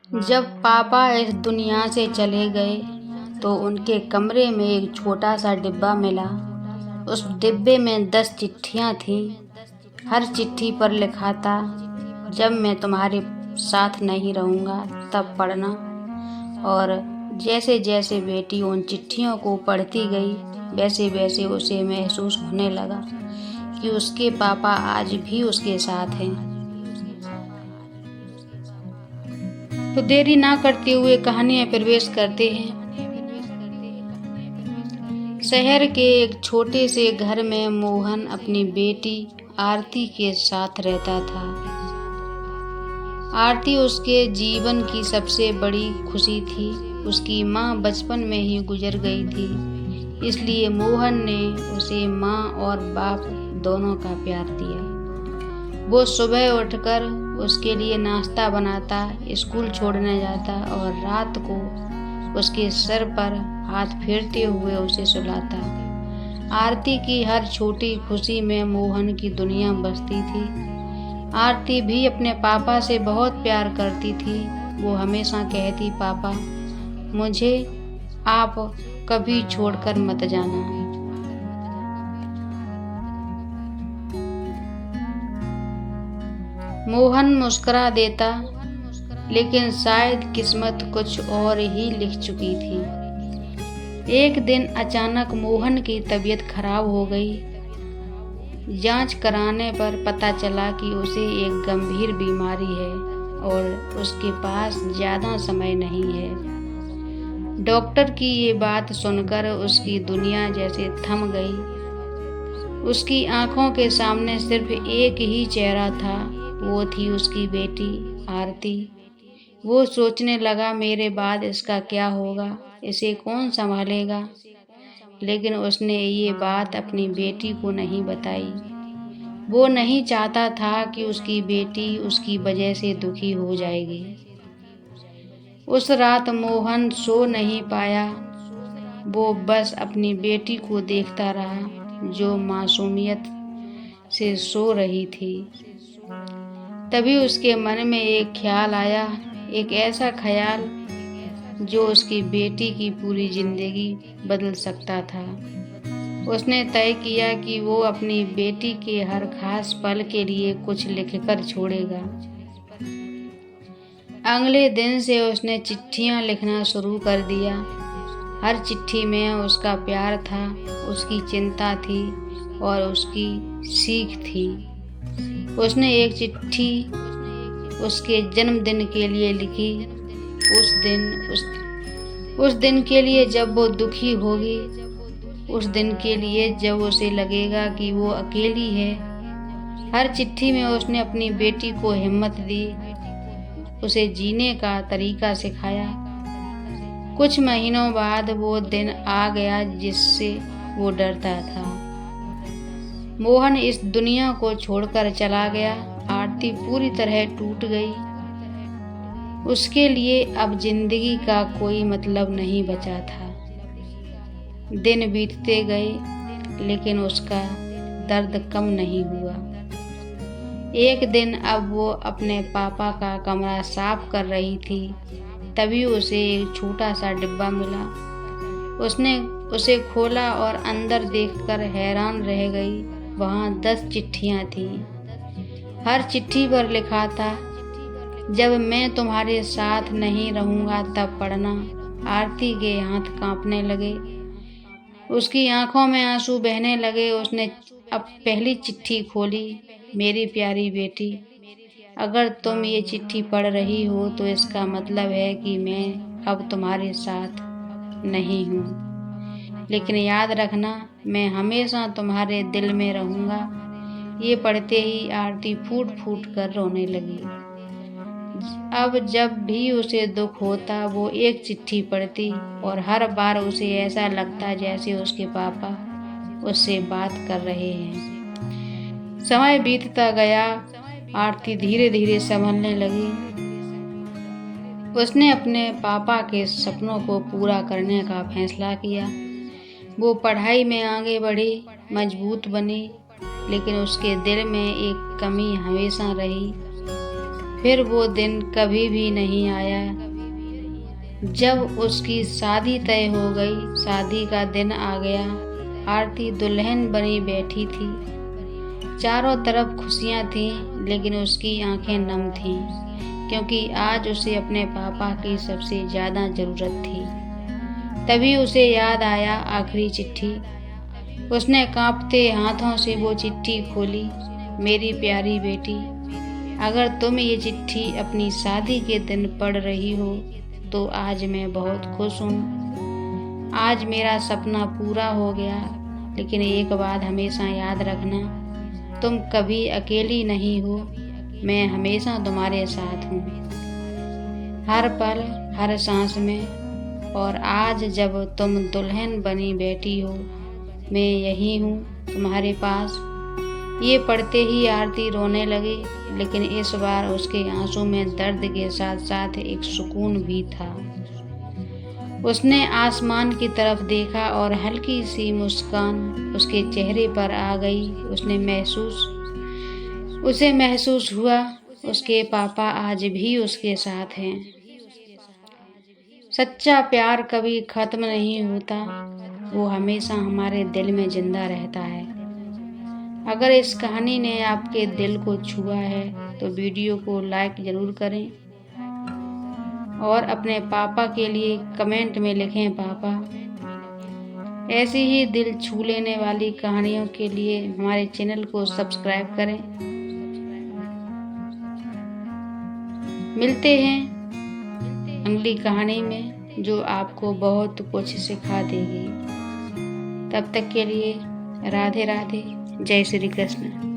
जब पापा इस दुनिया से चले गए तो उनके कमरे में एक छोटा सा डिब्बा मिला। उस डिब्बे में 10 चिट्ठियाँ थीं। हर चिट्ठी पर लिखा था, जब मैं तुम्हारे साथ नहीं रहूँगा तब पढ़ना। और जैसे जैसे बेटी उन चिट्ठियों को पढ़ती गई वैसे वैसे उसे महसूस होने लगा कि उसके पापा आज भी उसके साथ हैं। तो देरी ना करते हुए कहानी में प्रवेश करते हैं। शहर के एक छोटे से घर में मोहन अपनी बेटी आरती के साथ रहता था। आरती उसके जीवन की सबसे बड़ी खुशी थी। उसकी माँ बचपन में ही गुजर गई थी, इसलिए मोहन ने उसे माँ और बाप दोनों का प्यार दिया। वो सुबह उठकर उसके लिए नाश्ता बनाता, स्कूल छोड़ने जाता और रात को उसके सर पर हाथ फेरते हुए उसे सुलाता। आरती की हर छोटी खुशी में मोहन की दुनिया बसती थी। आरती भी अपने पापा से बहुत प्यार करती थी। वो हमेशा कहती, पापा मुझे आप कभी छोड़कर मत जाना। मोहन मुस्कुरा देता, लेकिन शायद किस्मत कुछ और ही लिख चुकी थी। एक दिन अचानक मोहन की तबीयत खराब हो गई। जांच कराने पर पता चला कि उसे एक गंभीर बीमारी है और उसके पास ज़्यादा समय नहीं है। डॉक्टर की ये बात सुनकर उसकी दुनिया जैसे थम गई। उसकी आंखों के सामने सिर्फ एक ही चेहरा था, वो थी उसकी बेटी आरती। वो सोचने लगा, मेरे बाद इसका क्या होगा, इसे कौन संभालेगा। लेकिन उसने ये बात अपनी बेटी को नहीं बताई। वो नहीं चाहता था कि उसकी बेटी उसकी वजह से दुखी हो जाएगी। उस रात मोहन सो नहीं पाया। वो बस अपनी बेटी को देखता रहा, जो मासूमियत से सो रही थी। तभी उसके मन में एक ख्याल आया, एक ऐसा ख्याल जो उसकी बेटी की पूरी जिंदगी बदल सकता था। उसने तय किया कि वो अपनी बेटी के हर खास पल के लिए कुछ लिखकर छोड़ेगा। अगले दिन से उसने चिट्ठियां लिखना शुरू कर दिया। हर चिट्ठी में उसका प्यार था, उसकी चिंता थी और उसकी सीख थी। उसने एक चिट्ठी उसके जन्मदिन के लिए लिखी, उस दिन के लिए जब वो दुखी होगी, उस दिन के लिए जब उसे लगेगा कि वो अकेली है। हर चिट्ठी में उसने अपनी बेटी को हिम्मत दी, उसे जीने का तरीका सिखाया। कुछ महीनों बाद वो दिन आ गया जिससे वो डरता था। मोहन इस दुनिया को छोड़कर चला गया। आरती पूरी तरह टूट गई। उसके लिए अब जिंदगी का कोई मतलब नहीं बचा था। दिन बीतते गए, लेकिन उसका दर्द कम नहीं हुआ। एक दिन अब वो अपने पापा का कमरा साफ कर रही थी, तभी उसे एक छोटा सा डिब्बा मिला। उसने उसे खोला और अंदर देखकर हैरान रह गई। वहाँ 10 चिट्ठियाँ थीं। हर चिट्ठी पर लिखा था, जब मैं तुम्हारे साथ नहीं रहूँगा तब पढ़ना। आरती के हाथ कांपने लगे, उसकी आंखों में आंसू बहने लगे। उसने अब पहली चिट्ठी खोली। मेरी प्यारी बेटी, अगर तुम ये चिट्ठी पढ़ रही हो तो इसका मतलब है कि मैं अब तुम्हारे साथ नहीं हूँ, लेकिन याद रखना, मैं हमेशा तुम्हारे दिल में रहूँगा। ये पढ़ते ही आरती फूट फूट कर रोने लगी। अब जब भी उसे दुख होता वो एक चिट्ठी पढ़ती और हर बार उसे ऐसा लगता जैसे उसके पापा उससे बात कर रहे हैं। समय बीतता गया, आरती धीरे धीरे संभलने लगी। उसने अपने पापा के सपनों को पूरा करने का फैसला किया। वो पढ़ाई में आगे बढ़ी, मजबूत बनी, लेकिन उसके दिल में एक कमी हमेशा रही। फिर वो दिन कभी भी नहीं आया। जब उसकी शादी तय हो गई, शादी का दिन आ गया, आरती दुल्हन बनी बैठी थी। चारों तरफ खुशियां थीं, लेकिन उसकी आंखें नम थीं, क्योंकि आज उसे अपने पापा की सबसे ज़्यादा ज़रूरत थी। तभी उसे याद आया आखिरी चिट्ठी। उसने कांपते हाथों से वो चिट्ठी खोली। मेरी प्यारी बेटी, अगर तुम ये चिट्ठी अपनी शादी के दिन पढ़ रही हो तो आज मैं बहुत खुश हूँ। आज मेरा सपना पूरा हो गया, लेकिन एक बात हमेशा याद रखना, तुम कभी अकेली नहीं हो। मैं हमेशा तुम्हारे साथ हूँ, हर पल, हर सांस में। और आज जब तुम दुल्हन बनी बैठी हो, मैं यही हूँ तुम्हारे पास। ये पढ़ते ही आरती रोने लगी, लेकिन इस बार उसके आंसू में दर्द के साथ साथ एक सुकून भी था। उसने आसमान की तरफ देखा और हल्की सी मुस्कान उसके चेहरे पर आ गई। उसे महसूस हुआ उसके पापा आज भी उसके साथ हैं। सच्चा प्यार कभी खत्म नहीं होता, वो हमेशा हमारे दिल में जिंदा रहता है। अगर इस कहानी ने आपके दिल को छुआ है तो वीडियो को लाइक ज़रूर करें और अपने पापा के लिए कमेंट में लिखें पापा। ऐसी ही दिल छू लेने वाली कहानियों के लिए हमारे चैनल को सब्सक्राइब करें। मिलते हैं अगली कहानी में जो आपको बहुत कुछ सिखा देगी। तब तक के लिए राधे राधे, जय श्री कृष्ण।